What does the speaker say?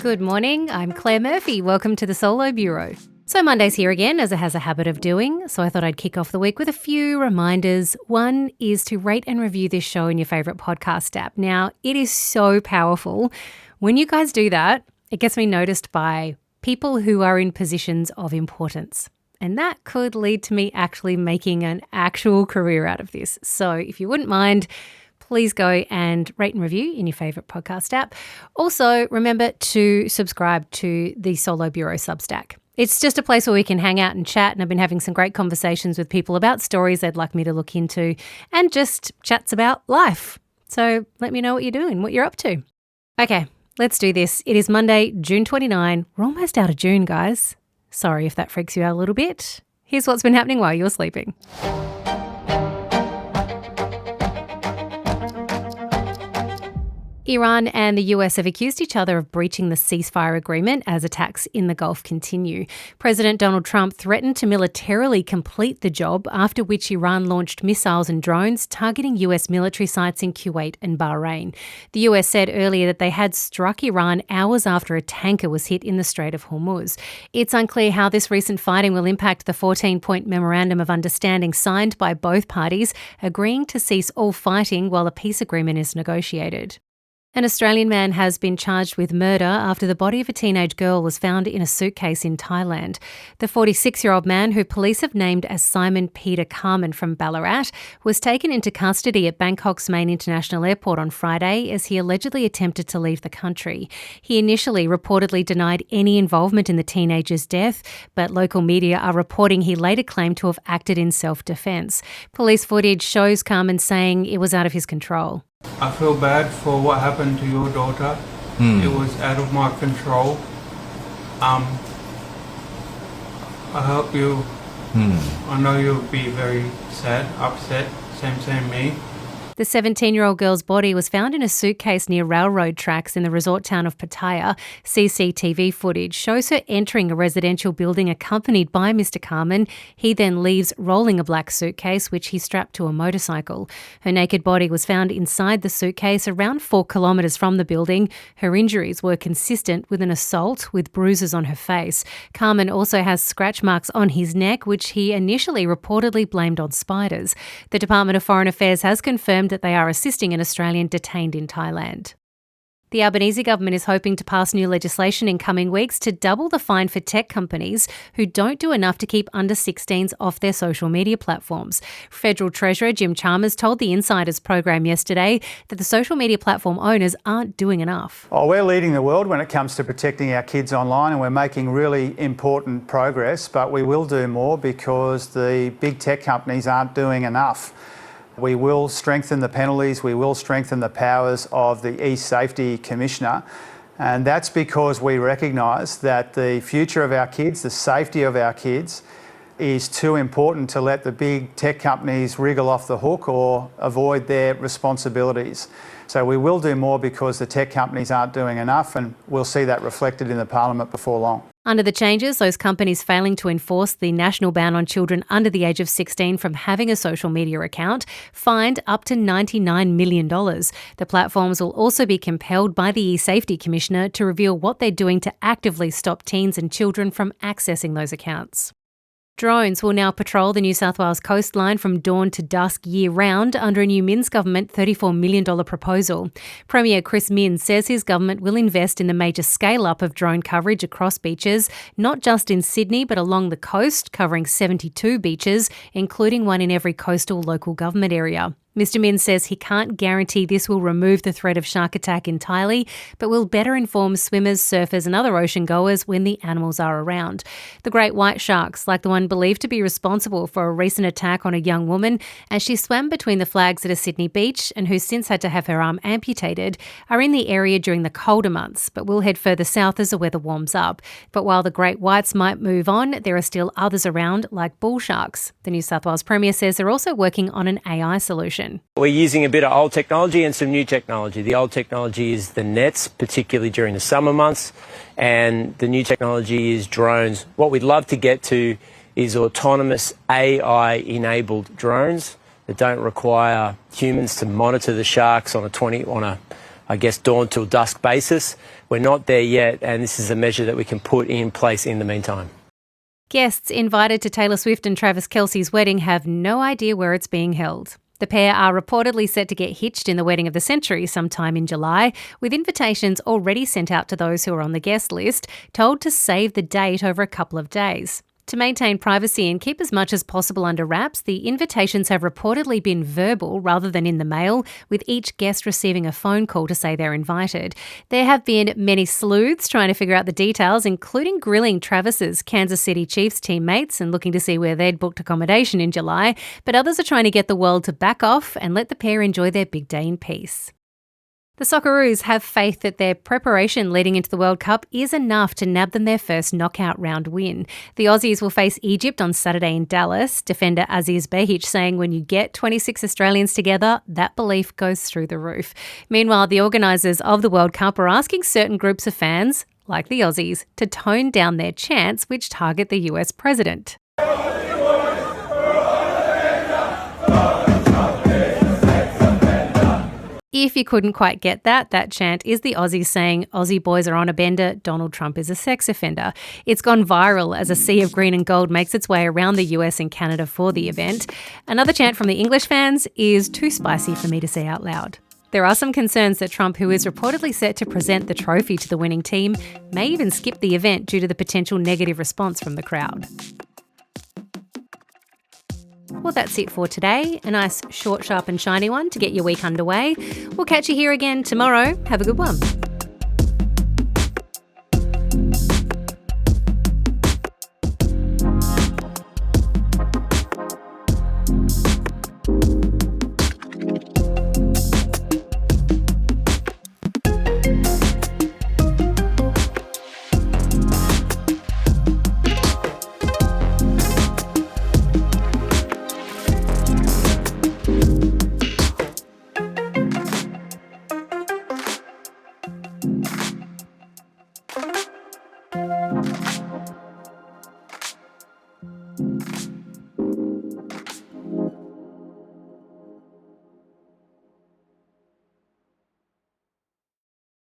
Good morning, I'm Claire Murphy. Welcome to the Solo Bureau. So Monday's here again, as it has a habit of doing, so I thought I'd kick off the week with a few reminders. One is to rate and review this show in your favourite podcast app. Now, it is so powerful. When you guys do that, it gets me noticed by people who are in positions of importance. And that could lead to me actually making an actual career out of this. So if you wouldn't mind, please go and rate and review in your favourite podcast app. Also, remember to subscribe to the Solo Bureau Substack. It's just a place where we can hang out and chat, and I've been having some great conversations with people about stories they'd like me to look into and just chats about life. So let me know what you're doing, what you're up to. Okay, let's do this. It is Monday, June 29. We're almost out of June, guys. Sorry if that freaks you out a little bit. Here's what's been happening while you're sleeping. Iran and the US have accused each other of breaching the ceasefire agreement as attacks in the Gulf continue. President Donald Trump threatened to militarily complete the job, after which Iran launched missiles and drones targeting US military sites in Kuwait and Bahrain. The US said earlier that they had struck Iran hours after a tanker was hit in the Strait of Hormuz. It's unclear how this recent fighting will impact the 14-point memorandum of understanding signed by both parties, agreeing to cease all fighting while a peace agreement is negotiated. An Australian man has been charged with murder after the body of a teenage girl was found in a suitcase in Thailand. The 46-year-old man, who police have named as Simon Peter Carmen from Ballarat, was taken into custody at Bangkok's main international airport on Friday as he allegedly attempted to leave the country. He initially reportedly denied any involvement in the teenager's death, but local media are reporting he later claimed to have acted in self-defence. Police footage shows Carmen saying it was out of his control. I feel bad for what happened to your daughter. It was out of my control. I hope you, I know you'll be very sad, upset, same me. The 17-year-old girl's body was found in a suitcase near railroad tracks in the resort town of Pattaya. CCTV footage shows her entering a residential building accompanied by Mr. Carmen. He then leaves rolling a black suitcase, which he strapped to a motorcycle. Her naked body was found inside the suitcase around 4 kilometres from the building. Her injuries were consistent with an assault, with bruises on her face. Carmen also has scratch marks on his neck, which he initially reportedly blamed on spiders. The Department of Foreign Affairs has confirmed that they are assisting an Australian detained in Thailand. The Albanese government is hoping to pass new legislation in coming weeks to double the fine for tech companies who don't do enough to keep under 16s off their social media platforms. Federal Treasurer Jim Chalmers told the Insiders program yesterday that the social media platform owners aren't doing enough. Oh, we're leading the world when it comes to protecting our kids online, and we're making really important progress, but we will do more because the big tech companies aren't doing enough. We will strengthen the penalties, we will strengthen the powers of the e-Safety Commissioner, and that's because we recognise that the future of our kids, the safety of our kids, is too important to let the big tech companies wriggle off the hook or avoid their responsibilities. So we will do more because the tech companies aren't doing enough, and we'll see that reflected in the Parliament before long. Under the changes, those companies failing to enforce the national ban on children under the age of 16 from having a social media account fined up to $99 million. The platforms will also be compelled by the e-Safety Commissioner to reveal what they're doing to actively stop teens and children from accessing those accounts. Drones will now patrol the New South Wales coastline from dawn to dusk year-round under a new Minns government $34 million proposal. Premier Chris Minns says his government will invest in the major scale-up of drone coverage across beaches, not just in Sydney but along the coast, covering 72 beaches, including one in every coastal local government area. Mr Minns says he can't guarantee this will remove the threat of shark attack entirely, but will better inform swimmers, surfers and other ocean goers when the animals are around. The great white sharks, like the one believed to be responsible for a recent attack on a young woman as she swam between the flags at a Sydney beach and who since had to have her arm amputated, are in the area during the colder months, but will head further south as the weather warms up. But while the great whites might move on, there are still others around, like bull sharks. The New South Wales Premier says they're also working on an AI solution. We're using a bit of old technology and some new technology. The old technology is the nets, particularly during the summer months, and the new technology is drones. What we'd love to get to is autonomous AI-enabled drones that don't require humans to monitor the sharks on a dawn till dusk basis. We're not there yet, and this is a measure that we can put in place in the meantime. Guests invited to Taylor Swift and Travis Kelce's wedding have no idea where it's being held. The pair are reportedly set to get hitched in the wedding of the century sometime in July, with invitations already sent out to those who are on the guest list, told to save the date over a couple of days. To maintain privacy and keep as much as possible under wraps, the invitations have reportedly been verbal rather than in the mail, with each guest receiving a phone call to say they're invited. There have been many sleuths trying to figure out the details, including grilling Travis's Kansas City Chiefs teammates and looking to see where they'd booked accommodation in July, but others are trying to get the world to back off and let the pair enjoy their big day in peace. The Socceroos have faith that their preparation leading into the World Cup is enough to nab them their first knockout round win. The Aussies will face Egypt on Saturday in Dallas. Defender Aziz Behich saying when you get 26 Australians together, that belief goes through the roof. Meanwhile, the organisers of the World Cup are asking certain groups of fans, like the Aussies, to tone down their chants which target the US president. If you couldn't quite get that chant is the Aussies saying, "Aussie boys are on a bender, Donald Trump is a sex offender." It's gone viral as a sea of green and gold makes its way around the US and Canada for the event. Another chant from the English fans is too spicy for me to say out loud. There are some concerns that Trump, who is reportedly set to present the trophy to the winning team, may even skip the event due to the potential negative response from the crowd. Well, that's it for today. A nice, short, sharp and shiny one to get your week underway. We'll catch you here again tomorrow. Have a good one.